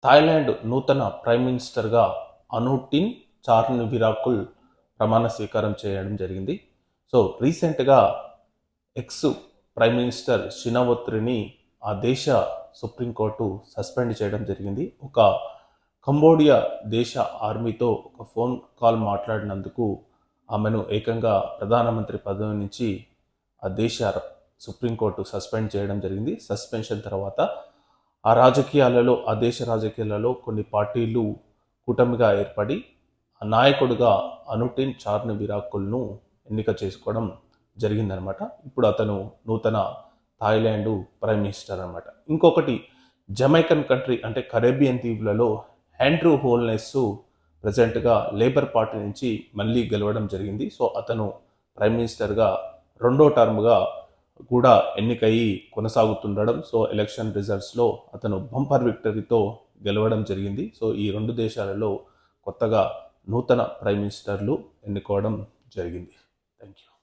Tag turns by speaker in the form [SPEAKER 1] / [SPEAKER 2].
[SPEAKER 1] Thailand నూతన prime మినిస్టర్గా అనుటిన్ Charnvirakul ప్రమాణ స్వీకారం చేయడం జరిగింది. సో రీసెంట్గా ఎక్స్ ప్రైమ్ మినిస్టర్ షినవత్రిని ఆ దేశ సుప్రీంకోర్టు సస్పెండ్ చేయడం జరిగింది. ఒక కంబోడియా దేశ ఆర్మీతో ఒక ఫోన్ కాల్ మాట్లాడినందుకు ఆమెను ఏకంగా ప్రధానమంత్రి పదవి నుంచి ఆ దేశ సుప్రీంకోర్టు సస్పెండ్ చేయడం జరిగింది. సస్పెన్షన్ తర్వాత ఆ దేశ రాజకీయాలలో కొన్ని పార్టీలు కూటమిగా ఏర్పడి ఆ నాయకుడిగా అనుటిన్ చార్న్విరాకుల్ను ఎన్నిక చేసుకోవడం జరిగిందనమాట. ఇప్పుడు అతను నూతన థాయిలాండ్ ప్రైమ్ మినిస్టర్ అనమాట. ఇంకొకటి జమైకన్ కంట్రీ అంటే కరేబియన్ దీవులలో ఆండ్రూ హోల్నెస్ ప్రజెంట్గా లేబర్ పార్టీ నుంచి మళ్ళీ గెలవడం జరిగింది. సో అతను ప్రైమ్ మినిస్టర్గా రెండో టర్మ్గా కూడా ఎన్నికయి కొనసాగుతుండడం, సో ఎలక్షన్ రిజల్ట్స్లో అతను బంపర్ విక్టరీతో గెలవడం జరిగింది. సో ఈ రెండు దేశాలలో కొత్తగా నూతన ప్రైమ్ మినిస్టర్లు ఎన్నుకోవడం జరిగింది. Thank you.